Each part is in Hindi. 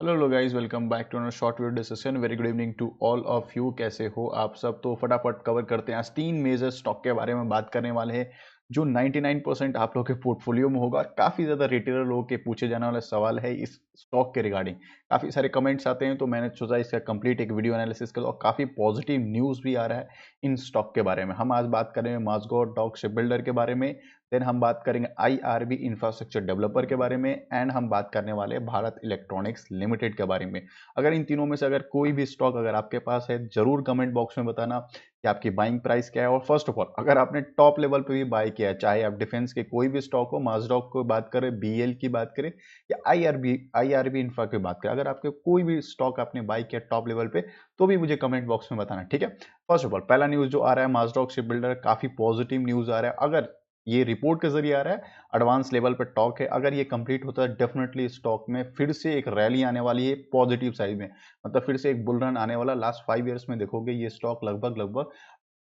Hello guys, welcome back to another short video discussion. Very good evening to all of you. कैसे हो आप सब? तो फटाफट कवर करते हैं। आज 3 मेजर स्टॉक के बारे में बात करने वाले हैं जो 99% आप लोगों के पोर्टफोलियो में होगा। काफ़ी ज़्यादा रिटेलर लोगों के पूछे जाने वाला सवाल है इस स्टॉक के रिगार्डिंग। काफ़ी सारे कमेंट्स आते हैं, तो मैंने सोचा इसका कंप्लीट एक वीडियो एनालिसिस कर दो। और काफ़ी पॉजिटिव न्यूज़ भी आ रहा है इन स्टॉक के बारे में। हम आज बात करेंगे माज़गाओ डॉक शिप बिल्डर के बारे में, देन हम बात करेंगे आईआरबी इंफ्रास्ट्रक्चर डेवलपर के बारे में, एंड हम बात करने वाले हैं भारत इलेक्ट्रॉनिक्स लिमिटेड के बारे में। अगर इन तीनों में से अगर कोई भी स्टॉक अगर आपके पास है, जरूर कमेंट बॉक्स में बताना कि आपकी बाइंग प्राइस क्या है। और फर्स्ट ऑफ ऑल, अगर आपने टॉप लेवल पे भी बाय किया है, चाहे आप डिफेंस के कोई भी स्टॉक हो, माजडॉक की बात करें, बीएल की बात करें, या आईआरबी इंफ्रा की बात करें, अगर आपके कोई भी स्टॉक आपने बाय किया टॉप लेवल पे, तो भी मुझे कमेंट बॉक्स में बताना, ठीक है। फर्स्ट ऑफ ऑल, पहला न्यूज जो आ रहा है, माजडॉक शिप बिल्डर, काफी पॉजिटिव न्यूज आ रहा है। अगर ये रिपोर्ट के जरिए आ रहा है, एडवांस लेवल पे टॉक है, अगर ये कंप्लीट होता है, डेफिनेटली स्टॉक में फिर से एक रैली आने वाली है पॉजिटिव साइड में। मतलब फिर से एक बुल रन आने वाला। लास्ट 5 ईयर्स में देखोगे ये स्टॉक लगभग लगभग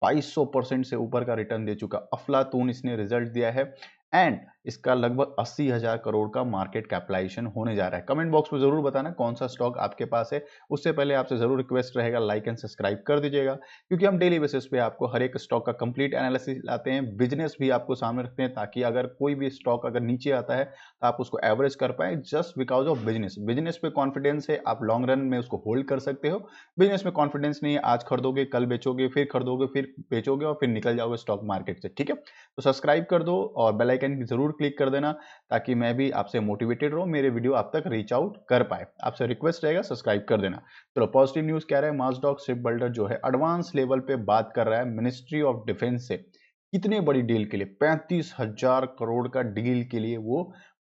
2200% से ऊपर का रिटर्न दे चुका। अफलातून इसने रिजल्ट दिया है, एंड इसका लगभग 80,000 करोड़ का मार्केट कैपिटलाइजेशन होने जा रहा है। कमेंट बॉक्स में जरूर बताना कौन सा स्टॉक आपके पास है। उससे पहले आपसे जरूर रिक्वेस्ट रहेगा, लाइक एंड सब्सक्राइब कर दीजिएगा, क्योंकि हम डेली बेसिस पे आपको हर एक स्टॉक का कंप्लीट एनालिसिस लाते हैं, बिजनेस भी आपको सामने रखते हैं, ताकि अगर कोई भी स्टॉक अगर नीचे आता है तो आप उसको एवरेज कर पाए, जस्ट बिकॉज ऑफ बिजनेस पे कॉन्फिडेंस है, आप लॉन्ग रन में उसको होल्ड कर सकते हो। बिजनेस में कॉन्फिडेंस नहीं है, आज खरीदोगे, कल बेचोगे, फिर खरीदोगे, फिर बेचोगे, और फिर निकल जाओगे स्टॉक मार्केट से, ठीक है। तो सब्सक्राइब कर दो और बेल आइकन जरूर क्लिक कर देना, ताकि मैं भी आपसे मोटिवेटेड रहूं, मेरे वीडियो आप तक रीच आउट कर पाए। आपसे रिक्वेस्ट रहेगा, सब्सक्राइब कर देना। चलो, पॉजिटिव न्यूज कह रहा है, माजडॉक शिप बिल्डर जो है एडवांस लेवल पे बात कर रहा है मिनिस्ट्री ऑफ डिफेंस से। कितने बड़ी डील के लिए? 35,000 करोड़ का डील के लिए वो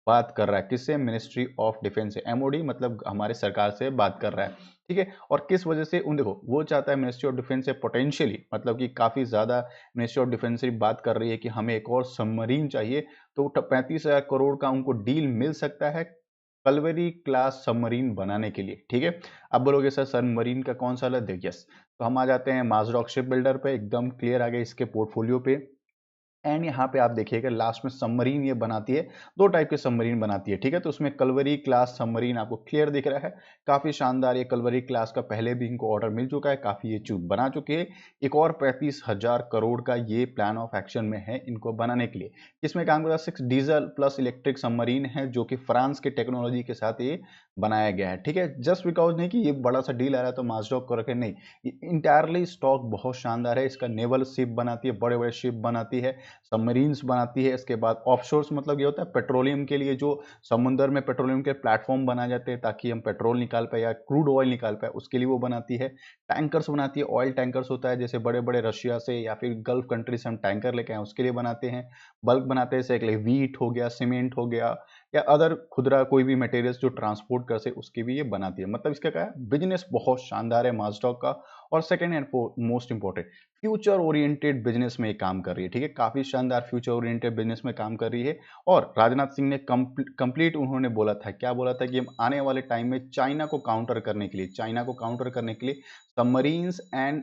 बात कर रहा है। किससे? मिनिस्ट्री ऑफ डिफेंस से। एमओडी मतलब हमारे सरकार से बात कर रहा है, ठीक है। और किस वजह से? उन देखो, वो चाहता है मिनिस्ट्री ऑफ डिफेंस से पोटेंशियली, मतलब कि काफी ज्यादा मिनिस्ट्री ऑफ डिफेंस से बात कर रही है कि हमें एक और सबमरीन चाहिए। तो 35,000 करोड़ का उनको डील मिल सकता है कलवरी क्लास सबमरीन बनाने के लिए, ठीक है। अब बोलोगे सर सबमरीन का कौन सा अलग? देखिए, यस। तो हम आ जाते हैं माजरॉक शिप बिल्डर पे, एकदम क्लियर आ गए इसके पोर्टफोलियो पे। एंड यहाँ पे आप देखिएगा लास्ट में सबमरीन ये बनाती है, दो टाइप के सबमरीन बनाती है, ठीक है। तो उसमें कलवरी क्लास सबमरीन आपको क्लियर दिख रहा है, काफी शानदार। ये कलवरी क्लास का पहले भी इनको ऑर्डर मिल चुका है, काफी ये चूक बना चुके हैं। एक और 35,000 करोड़ का ये प्लान ऑफ एक्शन में है इनको बनाने के लिए। इसमें काम करता है 6 डीजल प्लस इलेक्ट्रिक सबमरीन है, जो कि फ्रांस के टेक्नोलॉजी के साथ ये बनाया गया है, ठीक है। जस्ट बिकॉज नहीं कि ये बड़ा सा डील आ रहा है तो माजडॉक को रखे, नहीं। ये इंटायरली स्टॉक बहुत शानदार है। इसका नेवल शिप बनाती है, बड़े बड़े शिप बनाती है, सबमरीन्स बनाती है। इसके बाद ऑफशोर्स मतलब ये होता है पेट्रोलियम के लिए, जो समुद्र में पेट्रोलियम के प्लेटफॉर्म बनाए जाते हैं ताकि हम पेट्रोल निकाल पाए या क्रूड ऑयल निकाल पाए, उसके लिए वो बनाती है। टैंकर्स बनाती है, ऑयल टैंकर्स होता है, जैसे बड़े बड़े रशिया से या फिर गल्फ कंट्री से हम टैंकर लेके आए उसके लिए बनाते हैं। बल्क बनाते हैं, जैसे वीट हो गया, सीमेंट हो गया, या अदर खुदरा कोई भी मटेरियल्स जो ट्रांसपोर्ट कर से उसकी भी ये बनाती है। मतलब इसका क्या है, बिजनेस बहुत शानदार है माजडॉक का। और second and most important, future oriented business में काम कर रही है, ठीक है। काफी शानदार फ्यूचर ओरिएंटेड बिजनेस में काम कर रही है। और राजनाथ सिंह ने कंप्लीट उन्होंने बोला था, क्या बोला था, कि हम आने वाले टाइम में चाइना को काउंटर करने के लिए, सबमरीन्स एंड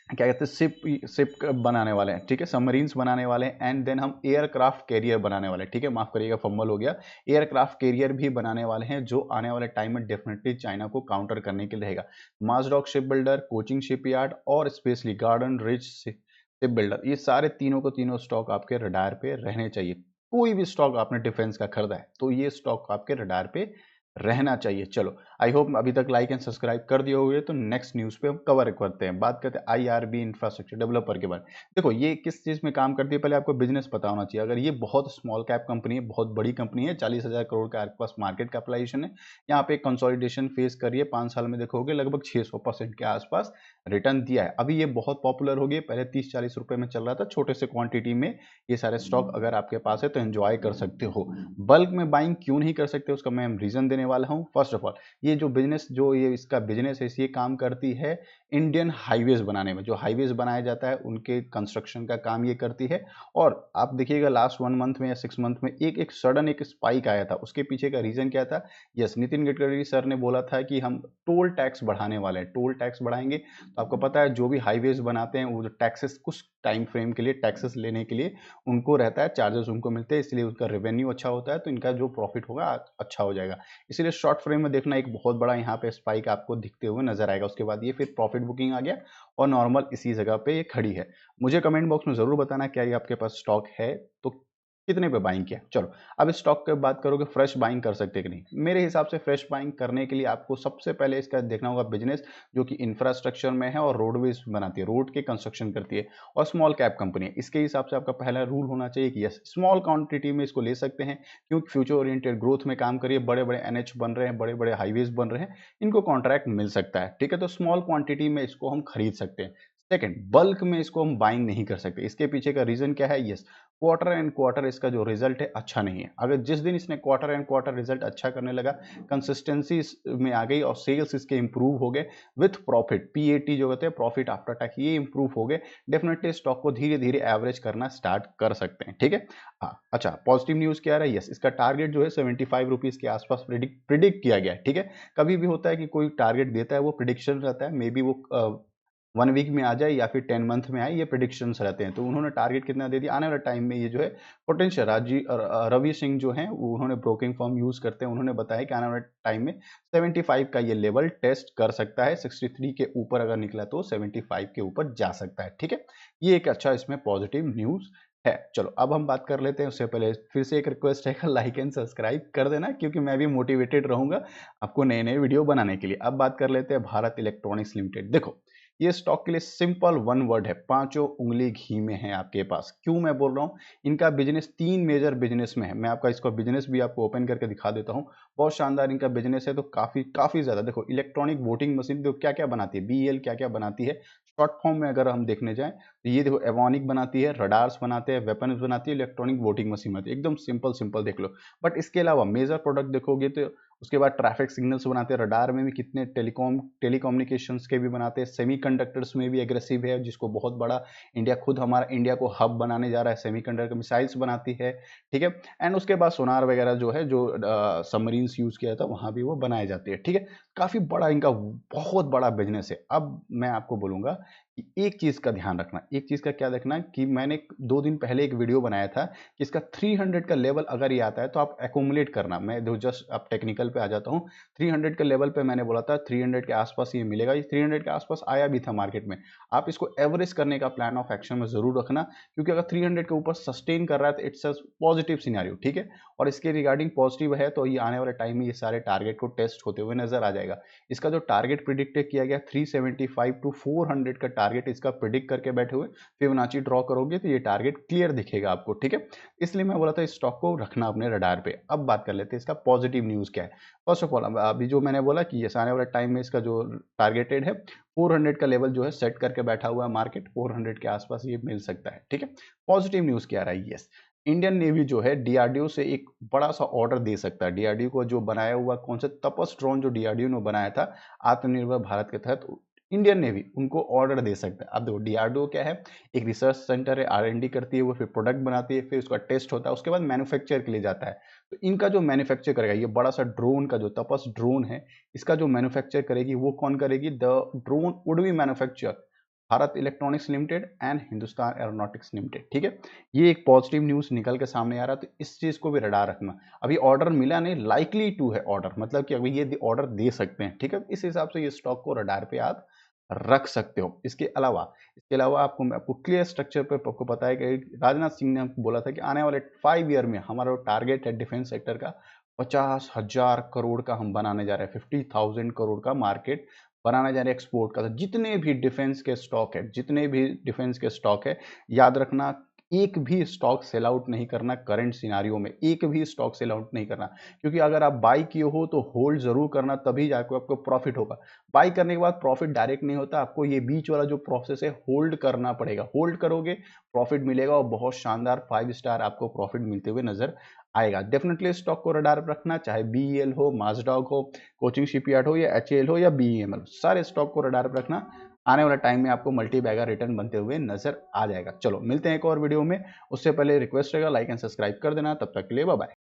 क्या कहते हैं, शिप बनाने वाले हैं, ठीक है। सबमरीन्स बनाने वाले हैं, एंड देन हम एयरक्राफ्ट कैरियर बनाने वाले हैं, ठीक है। माफ करिएगा, फंबल हो गया। एयरक्राफ्ट कैरियर भी बनाने वाले हैं, जो आने वाले टाइम में डेफिनेटली चाइना को काउंटर करने के लिए रहेगा। माजडॉक शिप बिल्डर, कोचिंग शिपयार्ड, और specially garden rich ship builder, ये सारे तीनों को तीनों स्टॉक आपके रडार पे रहने चाहिए। कोई भी स्टॉक आपने डिफेंस का खरीदा है तो ये स्टॉक आपके रडार पे रहना चाहिए। चलो, आई होप अभी तक लाइक एंड सब्सक्राइब कर दिए होंगे। तो नेक्स्ट न्यूज पे हम कवर करते हैं, बात करते हैं आईआरबी इंफ्रास्ट्रक्चर डेवलपर के बारे में। देखो, ये किस चीज में काम करती है, पहले आपको बिजनेस पता होना चाहिए। अगर ये बहुत स्मॉल कैप कंपनी है, बहुत बड़ी कंपनी है, 40,000 करोड़ का आपके पास मार्केट कैपिटलाइजेशन है, यहाँ पे कंसोलिडेशन फेस करिए, 5 साल में देखोगे लगभग 600% के आसपास रिटर्न दिया है। अभी ये बहुत पॉपुलर हो गई, पहले 30-40 रुपए में चल रहा था, छोटे से क्वांटिटी में ये सारे स्टॉक अगर आपके पास है तो एंजॉय कर सकते हो। बल्क में बाइंग क्यों नहीं कर सकते, उसका मैं रीजन देने वाला हूँ। फर्स्ट ऑफ ऑल, ये जो बिजनेस, जो ये इसका बिजनेस है, ये काम करती है इंडियन हाईवेज बनाने में। जो हाईवेज बनाया जाता है उनके कंस्ट्रक्शन का काम ये करती है। और आप देखिएगा लास्ट 1 मंथ में या 6 मंथ में एक सडन एक स्पाइक आया था, उसके पीछे का रीजन क्या था? यस, नितिन गडकरी सर ने बोला था कि हम टोल टैक्स बढ़ाने वाले हैं, टोल टैक्स बढ़ाएंगे। तो आपको पता है जो भी हाईवेज बनाते हैं वो टैक्सेस कुछ टाइम फ्रेम के लिए टैक्सेस लेने के लिए उनको रहता है, चार्जेस उनको मिलते हैं, इसलिए उनका रेवेन्यू अच्छा होता है, तो इनका जो प्रॉफिट होगा अच्छा हो जाएगा। इसीलिए शॉर्ट फ्रेम में देखना एक बहुत बड़ा यहाँ पे स्पाइक आपको दिखते हुए नजर आएगा। उसके बाद ये फिर प्रॉफिट बुकिंग आ गया और नॉर्मल इसी जगह पे ये खड़ी है। मुझे कमेंट बॉक्स में जरूर बताना क्या ये आपके पास स्टॉक है तो कितने पे बाइंग किया। चलो अब इस स्टॉक की बात करोगे फ्रेश बाइंग कर सकते कि नहीं। मेरे हिसाब से फ्रेश बाइंग करने के लिए आपको सबसे पहले इसका देखना होगा बिजनेस जो कि इंफ्रास्ट्रक्चर में है और रोडवेज बनाती है, रोड के कंस्ट्रक्शन करती है और स्मॉल कैप कंपनी है। इसके हिसाब से आपका पहला रूल होना चाहिए कि यस स्मॉल क्वांटिटी में इसको ले सकते हैं क्योंकि फ्यूचर ओरिएंटेड ग्रोथ में काम करिए, बड़े बड़े एनएच बन रहे हैं, बड़े बड़े हाईवेज बन रहे हैं, इनको कॉन्ट्रैक्ट मिल सकता है। ठीक है, तो स्मॉल क्वांटिटी में इसको हम खरीद सकते हैं। सेकंड, बल्क में इसको हम बाइंग नहीं कर सकते। इसके पीछे का रीजन क्या है, यस क्वार्टर एंड क्वार्टर इसका जो रिजल्ट है अच्छा नहीं है। अगर जिस दिन इसने क्वार्टर एंड क्वार्टर रिजल्ट अच्छा करने लगा, कंसिस्टेंसी में आ गई और सेल्स इसके इंप्रूव हो गए विथ प्रॉफिट, पीएटी जो होते हैं प्रॉफिट आफ्टर टैक्स, ये इंप्रूव हो गए, डेफिनेटली स्टॉक को धीरे धीरे एवरेज करना स्टार्ट कर सकते हैं। ठीक है, हाँ अच्छा पॉजिटिव न्यूज क्या रहा है, यस इसका टारगेट जो है 75 रुपीज के आसपास प्रिडिक्ट किया गया है। ठीक है, कभी भी होता है कि कोई टारगेट देता है वो प्रिडिक्शन रहता है, मे बी वो 1 वीक में आ जाए या फिर 10 मंथ में आए, ये प्रिडिक्शंस रहते हैं। तो उन्होंने टारगेट कितना दे दिया, आने वाले टाइम में ये जो है पोटेंशियल रवि सिंह जो हैं उन्होंने ब्रोकिंग फर्म यूज करते हैं, उन्होंने बताया कि आने वाले टाइम में 75 का ये लेवल टेस्ट कर सकता है। 63 के ऊपर अगर निकला तो 75 के ऊपर जा सकता है। ठीक है, ये एक अच्छा इसमें पॉजिटिव न्यूज है। चलो अब हम बात कर लेते हैं, उससे पहले फिर से एक रिक्वेस्ट है लाइक एंड सब्सक्राइब कर देना क्योंकि मैं भी मोटिवेटेड रहूंगा आपको नए नए वीडियो बनाने के लिए। अब बात कर लेते हैं भारत इलेक्ट्रॉनिक्स लिमिटेड। देखो ये स्टॉक के लिए सिंपल वन वर्ड है, पांचों उंगली घी में है आपके पास। क्यों मैं बोल रहा हूँ, इनका बिजनेस 3 मेजर बिजनेस में है। मैं आपका इसका बिजनेस भी आपको ओपन करके दिखा देता हूँ, बहुत शानदार इनका बिजनेस है। तो काफी ज्यादा देखो, इलेक्ट्रॉनिक वोटिंग मशीन तो क्या क्या बनाती है, बीएल क्या क्या बनाती है शॉर्ट फॉर्म में अगर हम देखने जाएं तो ये देखो एवॉनिक बनाती है, रडार्स बनाते हैं, वेपन्स बनाती है, इलेक्ट्रॉनिक वोटिंग मशीन बनाती है। एकदम सिंपल सिंपल देख लो। बट इसके अलावा मेजर प्रोडक्ट देखोगे तो उसके बाद ट्रैफिक सिग्नल्स बनाते हैं, रडार में भी कितने टेलीकॉम्युनिकेशंस के भी बनाते हैं, सेमीकंडक्टर्स में भी एग्रेसिव है जिसको बहुत बड़ा इंडिया खुद हमारा इंडिया को हब बनाने जा रहा है, सेमीकंडक्टर मिसाइल्स बनाती है। ठीक है, एंड उसके बाद सोनार वगैरह जो है जो सबमरीन्स यूज किया था वहां भी वो बनाए जाते हैं। ठीक है, काफी बड़ा इनका बहुत बड़ा बिजनेस है। अब मैं आपको बोलूंगा कि एक चीज का ध्यान रखना, एक चीज का क्या देखना कि मैंने 2 दिन पहले एक वीडियो बनाया था कि इसका 300 का लेवल अगर ये आता है तो आप एकोमुलेट करना। मैं जस्ट अब टेक्निकल पे आ जाता हूँ। 300 के लेवल पे मैंने बोला था 300 के आसपास ये मिलेगा, ये 300 के आसपास आया भी था मार्केट में। आप इसको एवरेज करने का प्लान ऑफ एक्शन में जरूर रखना क्योंकि अगर 300 के ऊपर सस्टेन कर रहा है तो इट्स अ पॉजिटिव सिनेरियो। ठीक है, और इसके रिगार्डिंग पॉजिटिव है तो ये आने वाले टाइम में ये सारे टारगेट को टेस्ट होते हुए नजर आ जाएगा। इसका जो टारगेट प्रिडिक्ट किया गया 375 टू 400 का टारगेट इसका प्रिडिक्ट करके बैठे हुए, फिबोनाची ड्रॉ करोगे तो ये टारगेट क्लियर दिखेगा आपको। ठीक है, इसलिए मैं बोला था इस स्टॉक को रखना अपने रडार पे। अब बात कर लेते हैं इसका पॉजिटिव न्यूज क्या है। फर्स्ट ऑफ ऑल अभी जो मैंने बोला कि ये आने वाले टाइम में इसका जो टारगेटेड है 400 का लेवल जो है सेट करके बैठा हुआ है मार्केट, 400 के आसपास ये मिल सकता है। ठीक है, पॉजिटिव न्यूज क्या रहा है, यस इंडियन नेवी जो है डीआरडीओ से एक बड़ा सा ऑर्डर दे सकता है। डीआरडीओ को जो बनाया हुआ कौन सा तपस ड्रोन जो डीआरडीओ ने बनाया था आत्मनिर्भर भारत के तहत, इंडियन नेवी उनको ऑर्डर दे सकता है। अब देखो डीआरडीओ क्या है, एक रिसर्च सेंटर है, आरएनडी करती है वो, फिर प्रोडक्ट बनाती है, फिर उसका टेस्ट होता है, उसके बाद मैन्युफैक्चर के लिए जाता है। तो इनका जो मैन्युफैक्चर करेगा ये बड़ा सा ड्रोन का जो तपस ड्रोन है इसका जो मैन्युफैक्चर करेगी वो कौन करेगी, the drone would be manufacture Bharat electronics limited and Hindustan aeronautics limited. ठीक है, ये एक पॉजिटिव न्यूज निकल के सामने आ रहा है तो इस चीज को भी रडार रखना। अभी ऑर्डर मिला नहीं, लाइकली टू है ऑर्डर, मतलब कि अभी ये ऑर्डर दे सकते हैं। ठीक है, इस हिसाब से ये स्टॉक को रडार पे आप रख सकते हो। इसके अलावा आपको क्लियर स्ट्रक्चर पे आपको पता है कि राजनाथ सिंह ने हमको बोला था कि आने वाले 5 ईयर में हमारा टारगेट है डिफेंस सेक्टर का 50,000 करोड़ का हम बनाने जा रहे हैं, 50,000 करोड़ का मार्केट बनाने जा रहे हैं एक्सपोर्ट का। तो जितने भी डिफेंस के स्टॉक है याद रखना, एक भी स्टॉक सेल आउट नहीं करना। करंट सिनारियो में एक भी स्टॉक सेल आउट नहीं करना, क्योंकि अगर आप बाई किए हो तो होल्ड जरूर करना, तभी जाकर आपको प्रॉफिट होगा। बाई करने के बाद प्रॉफिट डायरेक्ट नहीं होता, आपको ये बीच वाला जो प्रोसेस है होल्ड करना पड़ेगा। होल्ड करोगे प्रॉफिट मिलेगा और बहुत शानदार 5 स्टार आपको प्रॉफिट मिलते हुए नजर आएगा। डेफिनेटली स्टॉक को रडार पर रखना, चाहे बीईएल हो, माजडॉग हो, कोचिंग शिपयार्ड हो या एचएएल हो या बीईएमएल, सारे स्टॉक को रडार पर रखना। आने वाला टाइम में आपको मल्टी बैगर रिटर्न बनते हुए नजर आ जाएगा। चलो मिलते हैं एक और वीडियो में, उससे पहले रिक्वेस्ट रहेगा लाइक एंड सब्सक्राइब कर देना। तब तक के लिए बाय बाय।